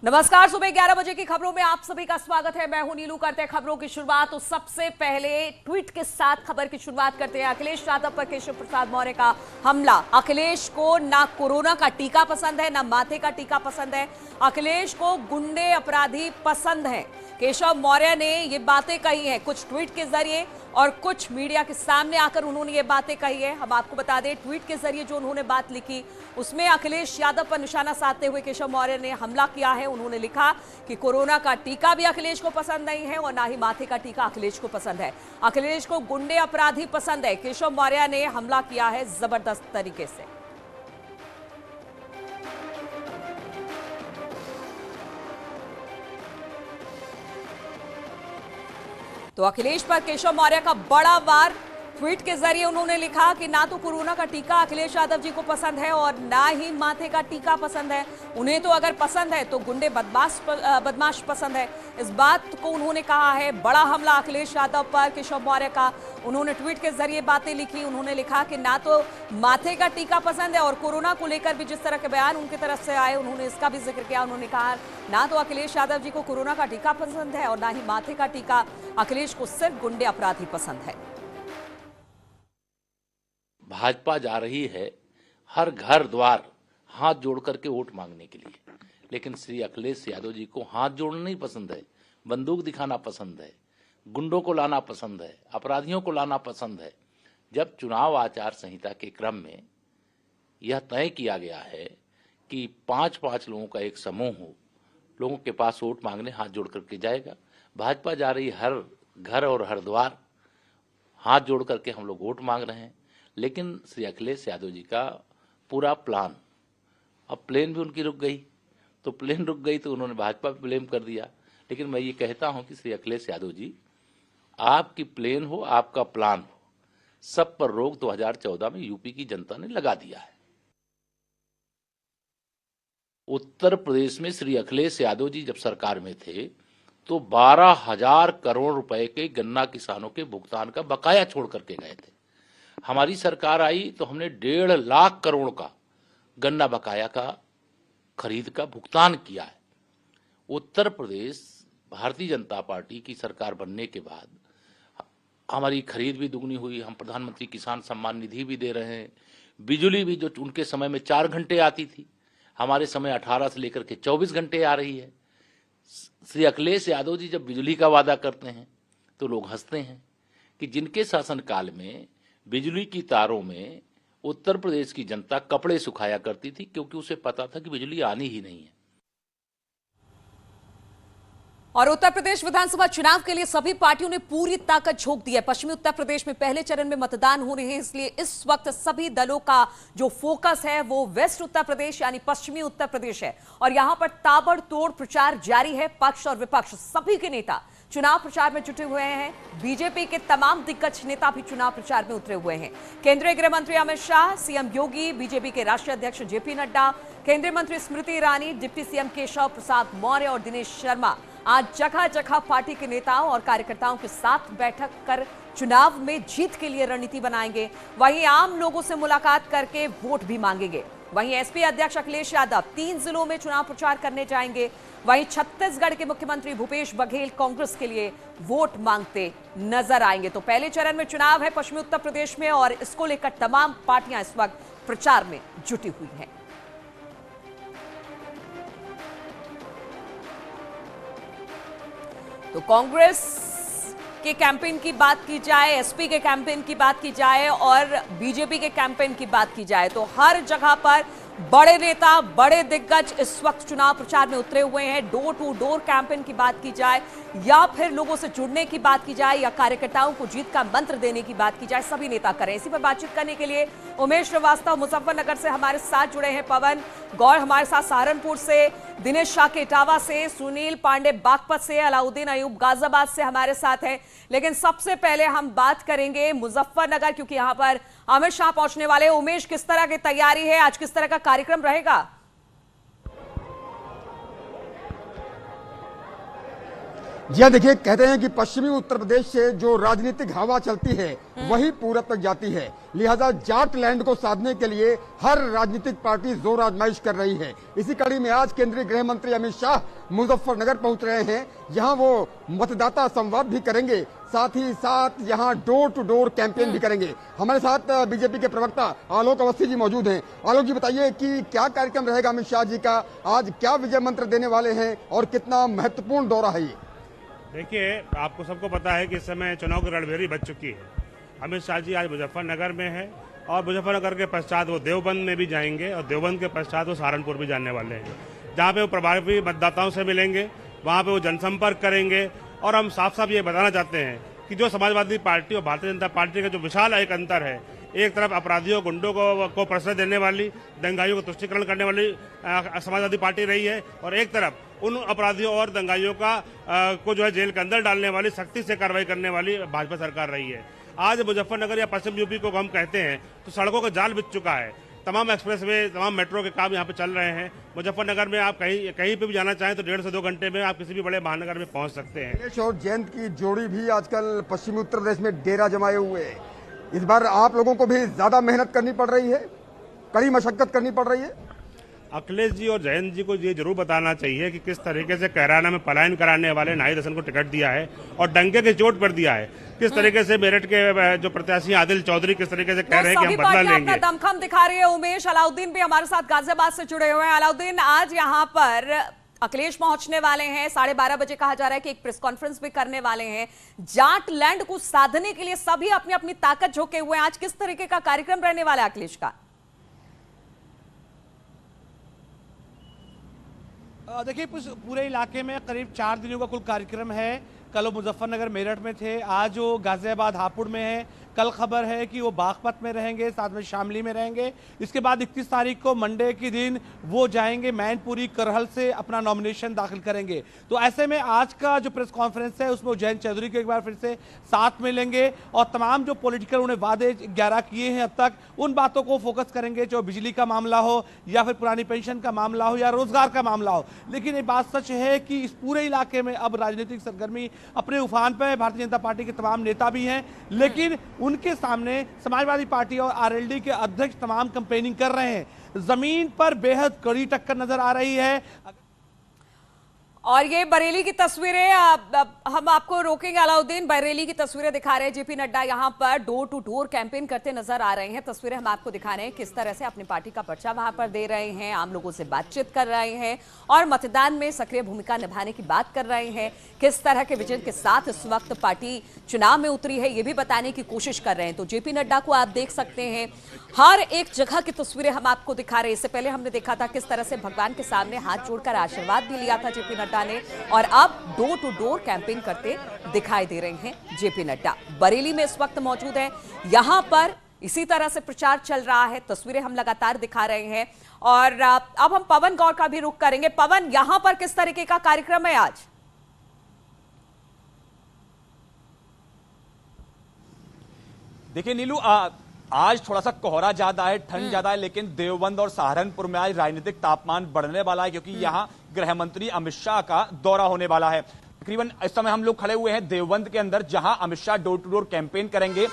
नमस्कार, सुबह 11 बजे की खबरों में आप सभी का स्वागत है। मैं हूं नीलू। करते हैं खबरों की शुरुआत। तो सबसे पहले ट्वीट के साथ खबर की शुरुआत करते हैं। अखिलेश यादव पर केशव प्रसाद मौर्य का हमला। अखिलेश को ना कोरोना का टीका पसंद है, ना माथे का टीका पसंद है। अखिलेश को गुंडे अपराधी पसंद है। केशव मौर्य ने ये बातें कही हैं, कुछ ट्वीट के जरिए और कुछ मीडिया के सामने आकर उन्होंने ये बातें कही है। हम आपको बता दें, ट्वीट के जरिए जो उन्होंने बात लिखी उसमें अखिलेश यादव पर निशाना साधते हुए केशव मौर्य ने हमला किया है। उन्होंने लिखा कि कोरोना का टीका भी अखिलेश को पसंद नहीं है और ना ही माथे का टीका अखिलेश को पसंद है। अखिलेश को गुंडे अपराधी पसंद है। केशव मौर्य ने हमला किया है जबरदस्त तरीके से। तो अखिलेश पर केशव मौर्य का बड़ा वार। ट्वीट के जरिए उन्होंने लिखा कि ना तो कोरोना का टीका अखिलेश यादव जी को पसंद है और ना ही माथे का टीका पसंद है। उन्हें तो अगर पसंद है तो गुंडे बदमाश पसंद है। इस बात को उन्होंने कहा है। बड़ा हमला अखिलेश यादव पर केशव मौर्य का। उन्होंने ट्वीट के जरिए बातें लिखी। उन्होंने लिखा कि ना तो माथे का टीका पसंद है और कोरोना को लेकर भी जिस तरह के बयान उनकी तरफ से आए उन्होंने इसका भी जिक्र किया। उन्होंने कहा ना तो अखिलेश यादव जी को कोरोना का टीका पसंद है और ना ही माथे का टीका। अखिलेश को सिर्फ गुंडे अपराधी पसंद है। भाजपा जा रही है हर घर द्वार हाथ जोड़ करके वोट मांगने के लिए, लेकिन श्री अखिलेश यादव जी को हाथ जोड़ना नहीं पसंद है, बंदूक दिखाना पसंद है, गुंडों को लाना पसंद है, अपराधियों को लाना पसंद है। जब चुनाव आचार संहिता के क्रम में यह तय किया गया है कि 5-5 लोगों का एक समूह हो, लोगों के पास वोट मांगने हाथ जोड़ करके जाएगा। भाजपा जा रही हर घर और हर द्वार हाथ जोड़ करके हम लोग वोट मांग रहे हैं। लेकिन श्री अखिलेश यादव जी का पूरा प्लान, अब प्लेन भी उनकी रुक गई, तो प्लेन रुक गई तो उन्होंने भाजपा पे ब्लेम कर दिया। लेकिन मैं ये कहता हूं कि श्री अखिलेश यादव जी, आपकी प्लेन हो, आपका प्लान हो, सब पर रोक 2014 में यूपी की जनता ने लगा दिया है। उत्तर प्रदेश में श्री अखिलेश यादव जी जब सरकार में थे तो 12,000 करोड़ रुपए के गन्ना किसानों के भुगतान का बकाया छोड़ करके गए थे। हमारी सरकार आई तो हमने 1.5 लाख करोड़ का गन्ना बकाया का खरीद का भुगतान किया है। उत्तर प्रदेश भारतीय जनता पार्टी की सरकार बनने के बाद हमारी खरीद भी दुगनी हुई। हम प्रधानमंत्री किसान सम्मान निधि भी दे रहे हैं। बिजली भी जो उनके समय में 4 घंटे आती थी, हमारे समय 18 से लेकर के 24 घंटे आ रही है। श्री अखिलेश यादव जी जब बिजली का वादा करते हैं तो लोग हंसते हैं कि जिनके शासनकाल में बिजली की तारों में उत्तर प्रदेश की जनता कपड़े सुखाया करती थी, क्योंकि उसे पता था कि बिजली आनी ही नहीं है। और उत्तर प्रदेश विधानसभा चुनाव के लिए सभी पार्टियों ने पूरी ताकत झोंक दी है। पश्चिमी उत्तर प्रदेश में पहले चरण में मतदान हो रहे हैं, इसलिए इस वक्त सभी दलों का जो फोकस है वो वेस्ट उत्तर प्रदेश यानी पश्चिमी उत्तर प्रदेश है। और यहां पर ताबड़तोड़ प्रचार जारी है। पक्ष और विपक्ष सभी के नेता चुनाव प्रचार में जुटे हुए हैं। बीजेपी के तमाम दिग्गज नेता भी चुनाव प्रचार में उतरे हुए हैं। केंद्रीय गृह मंत्री अमित शाह, सीएम योगी, बीजेपी के राष्ट्रीय अध्यक्ष जेपी नड्डा, केंद्रीय मंत्री स्मृति ईरानी, डिप्टी सीएम केशव प्रसाद मौर्य और दिनेश शर्मा आज जगह जगह पार्टी के नेताओं और कार्यकर्ताओं के साथ बैठक कर चुनाव में जीत के लिए रणनीति बनाएंगे। वहीं आम लोगों से मुलाकात करके वोट भी मांगेंगे। वहीं एसपी अध्यक्ष अखिलेश यादव 3 जिलों में चुनाव प्रचार करने जाएंगे। वहीं छत्तीसगढ़ के मुख्यमंत्री भूपेश बघेल कांग्रेस के लिए वोट मांगते नजर आएंगे। तो पहले चरण में चुनाव है पश्चिमी उत्तर प्रदेश में और इसको लेकर तमाम पार्टियां इस वक्त प्रचार में जुटी हुई हैं। तो कांग्रेस के कैंपेन की बात की जाए, एसपी के कैंपेन की बात की जाए और बीजेपी के कैंपेन की बात की जाए तो हर जगह पर बड़े नेता, बड़े दिग्गज इस वक्त चुनाव प्रचार में उतरे हुए हैं। डोर टू डोर कैंपेन की बात की जाए या फिर लोगों से जुड़ने की बात की जाए या कार्यकर्ताओं को जीत का मंत्र देने की बात की जाए, सभी नेता करें। इसी पर बातचीत करने के लिए उमेश श्रीवास्तव मुजफ्फरनगर से हमारे साथ जुड़े हैं, पवन गौर हमारे साथ सहारनपुर से, दिनेश शाह के इटावा से, सुनील पांडे बागपत से, अलाउद्दीन अयूब गाजियाबाद से हमारे साथ हैं। लेकिन सबसे पहले हम बात करेंगे मुजफ्फरनगर, क्योंकि यहां पर अमित शाह पहुंचने वाले। उमेश, किस तरह की तैयारी है, आज किस तरह का कार्यक्रम रहेगा? जी हाँ, देखिए, कहते हैं कि पश्चिमी उत्तर प्रदेश से जो राजनीतिक हवा चलती है वही पूरब तक जाती है। लिहाजा जाट लैंड को साधने के लिए हर राजनीतिक पार्टी जोर आजमाइश कर रही है। इसी कड़ी में आज केंद्रीय गृह मंत्री अमित शाह मुजफ्फरनगर पहुंच रहे हैं। यहाँ वो मतदाता संवाद भी करेंगे, साथ ही साथ यहाँ डोर टू डोर कैंपेन भी करेंगे। हमारे साथ बीजेपी के प्रवक्ता आलोक अवस्थी जी मौजूद हैं। आलोक जी, बताइए कि क्या कार्यक्रम रहेगा अमित शाह जी का, आज क्या विजय मंत्र देने वाले हैं और कितना महत्वपूर्ण दौरा है ये? देखिए, आपको सबको पता है कि इस समय चुनाव की रणभेरी बच चुकी है। अमित शाह जी आज मुजफ्फरनगर में है और मुजफ्फरनगर के पश्चात वो देवबंद में भी जाएंगे और देवबंद के पश्चात वो सहारनपुर भी जाने वाले हैं, जहाँ पे वो प्रभावी मतदाताओं से मिलेंगे, वहाँ पे वो जनसंपर्क करेंगे। और हम साफ साफ ये बताना चाहते हैं कि जो समाजवादी पार्टी और भारतीय जनता पार्टी का जो विशाल एक अंतर है, एक तरफ अपराधियों गुंडों को प्रश्रय देने वाली, दंगाइयों को तुष्टीकरण करने वाली समाजवादी पार्टी रही है, और एक तरफ उन अपराधियों और दंगाइयों को जो है जेल के अंदर डालने वाली, सख्ती से कार्रवाई करने वाली भाजपा सरकार रही है। आज मुजफ्फरनगर या पश्चिम यूपी को हम कहते हैं तो सड़कों का जाल बिछ चुका है। तमाम एक्सप्रेसवे, तमाम मेट्रो के काम यहाँ पे चल रहे हैं। मुजफ्फरनगर में आप कहीं पे भी जाना चाहें तो 1.5 से 2 घंटे में आप किसी भी बड़े महानगर में पहुँच सकते हैं। अखिलेश और जयंत की जोड़ी भी आजकल पश्चिमी उत्तर प्रदेश में डेरा जमाए हुए है। इस बार आप लोगों को भी ज्यादा मेहनत करनी पड़ रही है, कड़ी मशक्कत करनी पड़ रही है। अखिलेश जी और जयंत जी को ये जरूर बताना चाहिए कि किस तरीके से कैराना में पलायन कराने वाले नाहिद हसन को टिकट दिया है और डंके के चोट पर दिया है। किस तरीके से मेरठ के जो प्रत्याशी आदिल चौधरी किस तरीके से कह रहे हैं कि हम बदला लेंगे। दमखम दिखा रही है। उमेश अलाउद्दीन भी हमारे साथ गाजियाबाद से जुड़े हुए हैं। अलाउद्दीन, आज यहाँ पर अखिलेश पहुंचने वाले हैं, 12:30 बजे कहा जा रहा है कि एक प्रेस कॉन्फ्रेंस भी करने वाले हैं। जाट लैंड को साधने के लिए सभी अपनी अपनी ताकत झोंके हुए हैं। आज किस तरीके का कार्यक्रम रहने वाला है अखिलेश का? देखिए, पूरे इलाके में करीब 4 दिनों का कुल कार्यक्रम है। कल वो मुजफ्फरनगर मेरठ में थे, आज वो गाजियाबाद हापुड़ में है। कल खबर है कि वो बागपत में रहेंगे, साथ में शामली में रहेंगे। इसके बाद 31 तारीख को मंडे के दिन वो जाएंगे मैनपुरी करहल से अपना नॉमिनेशन दाखिल करेंगे। तो ऐसे में आज का जो प्रेस कॉन्फ्रेंस है उसमें जयंत चौधरी को एक बार फिर से साथ में लेंगे और तमाम जो पॉलिटिकल उन्हें वादे 11 किए हैं अब तक, उन बातों को फोकस करेंगे, जो बिजली का मामला हो या फिर पुरानी पेंशन का मामला हो या रोजगार का मामला हो। लेकिन एक बात सच है कि इस पूरे इलाके में अब राजनीतिक सरगर्मी अपने उफान पर है। भारतीय जनता पार्टी के तमाम नेता भी हैं, लेकिन उनके सामने समाजवादी पार्टी और आरएलडी के अध्यक्ष तमाम कैंपेनिंग कर रहे हैं। जमीन पर बेहद कड़ी टक्कर नजर आ रही है। और ये बरेली की तस्वीरें हम आपको रोकेंगे अलाउद्दीन। बरेली की तस्वीरें दिखा रहे हैं। जेपी नड्डा यहां पर डोर टू डोर कैंपेन करते नजर आ रहे हैं। तस्वीरें हम आपको दिखा रहे हैं किस तरह से अपनी पार्टी का पर्चा वहां पर दे रहे हैं, आम लोगों से बातचीत कर रहे हैं और मतदान में सक्रिय भूमिका निभाने की बात कर रहे हैं। किस तरह के विजन के साथ इस वक्त पार्टी चुनाव में उतरी है, ये भी बताने की कोशिश कर रहे हैं। तो जेपी नड्डा को आप देख सकते हैं, हर एक जगह की तस्वीरें हम आपको दिखा रहे हैं। इससे पहले हमने देखा था किस तरह से भगवान के सामने हाथ जोड़कर आशीर्वाद भी लिया था जेपी नड्डा ने, और अब डोर टू डोर कैंपेन करते दिखाई दे रहे हैं जेपी नड्डा। बरेली में इस वक्त मौजूद हैं, यहां पर इसी तरह से प्रचार चल रहा है। तस्वीरें हम लगातार दिखा रहे हैं और अब हम पवन गौर का भी रुख करेंगे। पवन, यहां पर किस तरीके का कार्यक्रम है आज? देखिए नीलू, आज थोड़ा सा कोहरा ज्यादा है, ठंड ज्यादा है, लेकिन देवबंद और सहारनपुर में आज राजनीतिक तापमान बढ़ने वाला है क्योंकि यहाँ गृह मंत्री अमित शाह का दौरा होने वाला है। तकरीबन इस समय हम लोग खड़े हुए हैं देवबंद के अंदर, जहां Amit Shah door to door campaign करेंगे।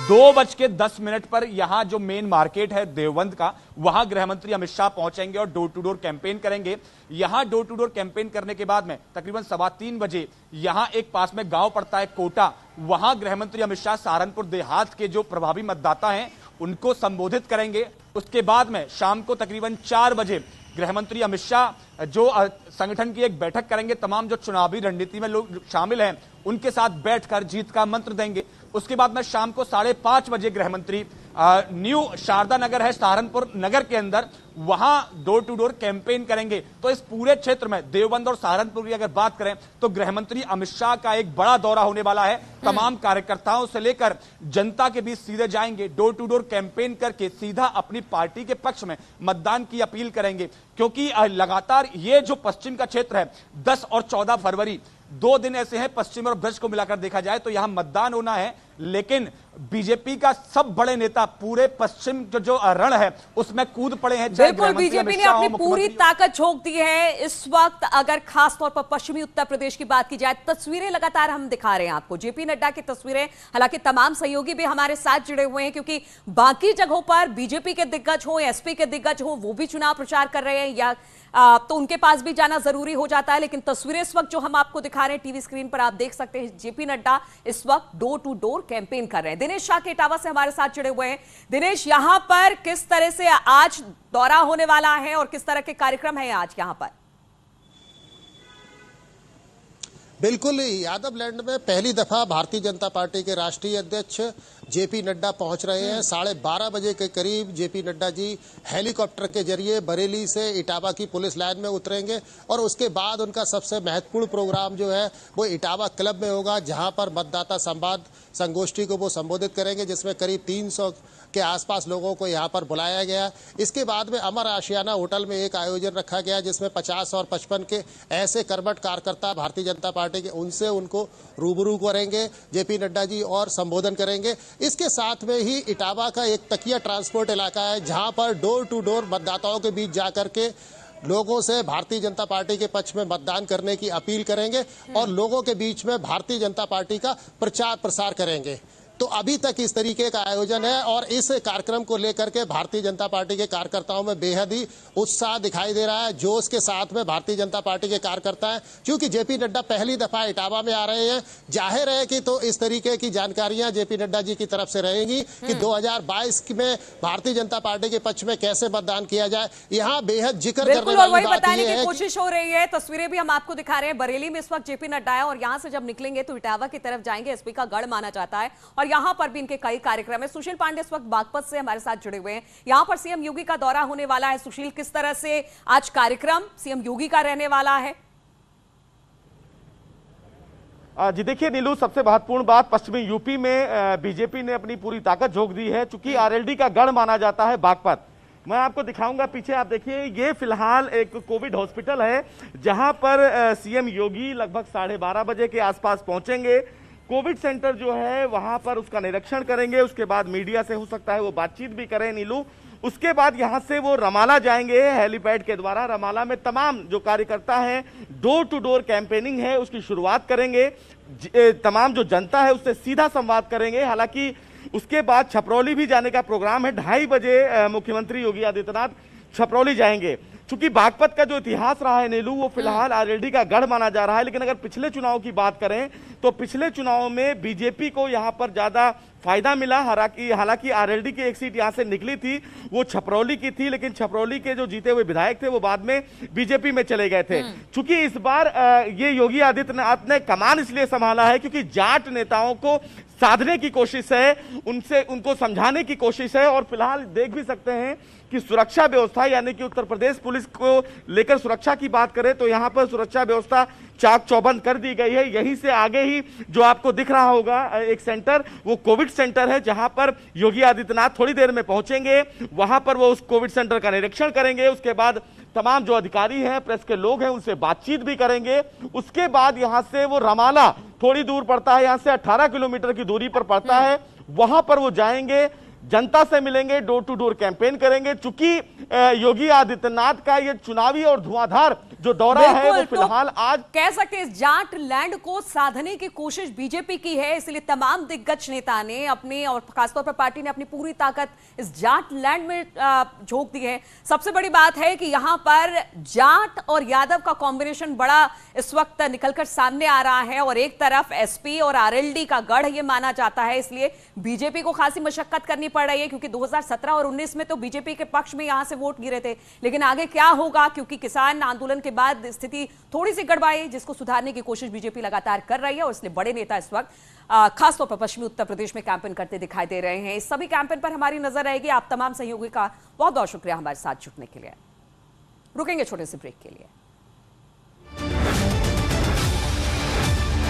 2:10 पर यहां जो मेन मार्केट है देवबंद का, वहां गृह मंत्री अमित शाह पहुंचेंगे और डोर टू डोर कैंपेन करेंगे। यहां डोर टू डोर कैंपेन करने के बाद में तकरीबन 3:15 बजे यहां एक पास में गांव पड़ता है कोटा, वहां गृह मंत्री अमित शाह सहारनपुर देहात के जो प्रभावी मतदाता हैं उनको संबोधित करेंगे। उसके बाद में शाम को तकरीबन 4 बजे गृह मंत्री अमित शाह जो संगठन की एक बैठक करेंगे, तमाम जो चुनावी रणनीति में लोग शामिल हैं उनके साथ बैठकर जीत का मंत्र देंगे। उसके बाद में शाम को 5:30 बजे गृह मंत्री न्यू शारदा नगर है सहारनपुर नगर के अंदर, वहां डोर टू डोर कैंपेन करेंगे। तो इस पूरे क्षेत्र में देवबंद और सहारनपुर की अगर बात करें तो गृह मंत्री अमित शाह का एक बड़ा दौरा होने वाला है। तमाम कार्यकर्ताओं से लेकर जनता के बीच सीधे जाएंगे, डोर टू डोर कैंपेन करके सीधा अपनी पार्टी के पक्ष में मतदान की अपील करेंगे। क्योंकि लगातार ये जो पश्चिम का क्षेत्र है, 10 और 14 फरवरी 2 दिन ऐसे हैं पश्चिम और ब्रज को मिलाकर देखा जाए तो यहां मतदान होना है, लेकिन बीजेपी का सब बड़े नेता पूरे पश्चिम जो रण है उसमें कूद पड़े हैं। चाहे बिल्कुल, बीजेपी ने अपनी पूरी ताकत झोंक दी है इस वक्त। अगर खास तौर पर पश्चिमी उत्तर प्रदेश की बात की जाए, तस्वीरें लगातार हम दिखा रहे हैं आपको, जेपी नड्डा की तस्वीरें। हालांकि तमाम सहयोगी भी हमारे साथ जुड़े हुए हैं, क्योंकि बाकी जगहों पर बीजेपी के दिग्गज हो, एसपी के दिग्गज हो, वो भी चुनाव प्रचार कर रहे हैं या तो उनके पास भी जाना जरूरी हो जाता है। लेकिन तस्वीरें इस वक्त जो हम आपको दिखा रहे हैं टीवी स्क्रीन पर, आप देख सकते हैं जेपी नड्डा इस वक्त डोर टू डोर कैंपेन कर रहे हैं। दिनेश शाह के इटावा से हमारे साथ जुड़े हुए हैं। दिनेश, यहां पर किस तरह से आज दौरा होने वाला है और किस तरह के कार्यक्रम है आज यहां पर? बिल्कुल, यादव लैंड में पहली दफा भारतीय जनता पार्टी के राष्ट्रीय अध्यक्ष जेपी नड्डा पहुंच रहे हैं। 12:30 बजे के करीब जेपी नड्डा जी हेलीकॉप्टर के जरिए बरेली से इटावा की पुलिस लाइन में उतरेंगे और उसके बाद उनका सबसे महत्वपूर्ण प्रोग्राम जो है वो इटावा क्लब में होगा, जहां पर मतदाता संवाद संगोष्ठी को वो संबोधित करेंगे, जिसमें करीब 300 के आसपास लोगों को यहां पर बुलाया गया। इसके बाद में अमर आशियाना होटल में एक आयोजन रखा गया, जिसमें 50 और 55 के ऐसे कर्मठ कार्यकर्ता भारतीय जनता पार्टी के, उनसे उनको रूबरू करेंगे जेपी नड्डा जी और संबोधन करेंगे। इसके साथ में ही इटावा का एक तकिया ट्रांसपोर्ट इलाका है, जहां पर डोर टू डोर मतदाताओं के बीच जाकर के लोगों से भारतीय जनता पार्टी के पक्ष में मतदान करने की अपील करेंगे और लोगों के बीच में भारतीय जनता पार्टी का प्रचार प्रसार करेंगे। तो अभी तक इस तरीके का आयोजन है और इस कार्यक्रम को लेकर के भारतीय जनता पार्टी के कार्यकर्ताओं में बेहद ही उत्साह दिखाई दे रहा है। जोश के साथ में भारतीय जनता पार्टी के कार्यकर्ता हैं, क्योंकि जेपी नड्डा पहली दफा इटावा में आ रहे हैं। जाहिर है कि तो इस तरीके की जानकारियां जेपी नड्डा जी की तरफ से रहेंगी कि 2022 में भारतीय जनता पार्टी के पक्ष में कैसे मतदान किया जाए। यहाँ बेहद जिक्र करने वाली बात यह है, कोशिश हो रही है। तस्वीरें भी हम आपको दिखा रहे हैं, बरेली में इस वक्त जेपी नड्डा है और यहाँ से जब निकलेंगे तो इटावा की तरफ जाएंगे। एसपी का गढ़ माना जाता है और यहां पर भी इनके कई कार्यक्रम है। सुशील पांडे इस वक्त बागपत से हमारे साथ जुड़े हुए हैं। यहां पर सीएम योगी का दौरा होने वाला है। सुशील, किस तरह से आज कार्यक्रम सीएम योगी का रहने वाला है? जी देखिए नीलू, सबसे महत्वपूर्ण बात, पश्चिमी यूपी में बीजेपी ने अपनी पूरी ताकत झोंक दी है। चूंकि आरएलडी का गढ़ माना जाता है बागपत, मैं आपको दिखाऊंगा पीछे। आप देखिए, ये फिलहाल एक कोविड हॉस्पिटल है जहां पर सीएम योगी लगभग 12:30 बजे के आसपास पहुंचेंगे। कोविड सेंटर जो है वहां पर उसका निरीक्षण करेंगे, उसके बाद मीडिया से हो सकता है वो बातचीत भी करें नीलू। उसके बाद यहां से वो रमाला जाएंगे हेलीपैड के द्वारा। रमाला में तमाम जो कार्यकर्ता हैं, डोर टू डोर कैंपेनिंग है उसकी शुरुआत करेंगे। तमाम जो जनता है उससे सीधा संवाद करेंगे। हालांकि उसके बाद छपरौली भी जाने का प्रोग्राम है। 2:30 बजे मुख्यमंत्री योगी आदित्यनाथ छपरौली जाएंगे। चूंकि बागपत का जो इतिहास रहा है नीलू, वो फिलहाल आरएलडी का गढ़ माना जा रहा है। लेकिन अगर पिछले चुनाव की बात करें तो पिछले चुनाव में बीजेपी को यहां पर ज्यादा फायदा मिला। हालांकि आरएलडी की एक सीट यहां से निकली थी, वो छपरौली की थी, लेकिन छपरौली के जो जीते हुए विधायक थे वो बाद में बीजेपी में चले गए थे। चूंकि इस बार ये योगी आदित्यनाथ ने कमान इसलिए संभाला है क्योंकि जाट नेताओं को साधने की कोशिश है, उनको समझाने की कोशिश है। और फिलहाल देख भी सकते हैं कि सुरक्षा व्यवस्था, यानी कि उत्तर प्रदेश पुलिस को लेकर सुरक्षा की बात करें तो यहां पर सुरक्षा व्यवस्था चाक चौबंद कर दी गई है। यहीं से आगे ही जो आपको दिख रहा होगा एक सेंटर, वो कोविड सेंटर है, जहां पर योगी आदित्यनाथ थोड़ी देर में पहुंचेंगे। वहां पर वो उस कोविड सेंटर का निरीक्षण करेंगे। उसके बाद तमाम जो अधिकारी हैं, प्रेस के लोग हैं, उनसे बातचीत भी करेंगे। उसके बाद यहां से वो रमाला थोड़ी दूर पड़ता है, यहां से 18 किलोमीटर की दूरी पर पड़ता है, वहां पर वो जाएंगे, जनता से मिलेंगे, डोर टू डोर कैंपेन करेंगे। चूंकि योगी आदित्यनाथ का ये चुनावी और धुआंधार जो दौरा है वो फिलहाल तो आज कह सकते हैं इस जाट लैंड को साधने की कोशिश बीजेपी की है। इसलिए तमाम दिग्गज नेता ने अपने, और खासतौर पर पार्टी ने अपनी पूरी ताकत इस जाट लैंड में झोंक दी है। सबसे बड़ी बात है कि यहां पर जाट और यादव का कॉम्बिनेशन बड़ा इस वक्त निकलकर सामने आ रहा है और एक तरफ एसपी और आरएलडी का गढ़ यह माना जाता है। इसलिए बीजेपी को खासी मशक्कत करनी पड़ रही है, क्योंकि 2017 और 19 में तो बीजेपी के पक्ष में यहां से वोट गिरे थे। लेकिन आगे क्या होगा, क्योंकि किसान आंदोलन के बाद स्थिति थोड़ी सी गड़बड़ाई, जिसको सुधारने की कोशिश बीजेपी लगातार कर रही है। और इसलिए बड़े नेता इस वक्त खासतौर पर पश्चिमी उत्तर प्रदेश में कैंपेन करते दिखाई दे रहे हैं। इस सभी कैंपेन पर हमारी नजर रहेगी। आप तमाम सहयोगी का बहुत बहुत शुक्रिया हमारे साथ जुड़ने के लिए। रुकेंगे छोटे से ब्रेक के लिए।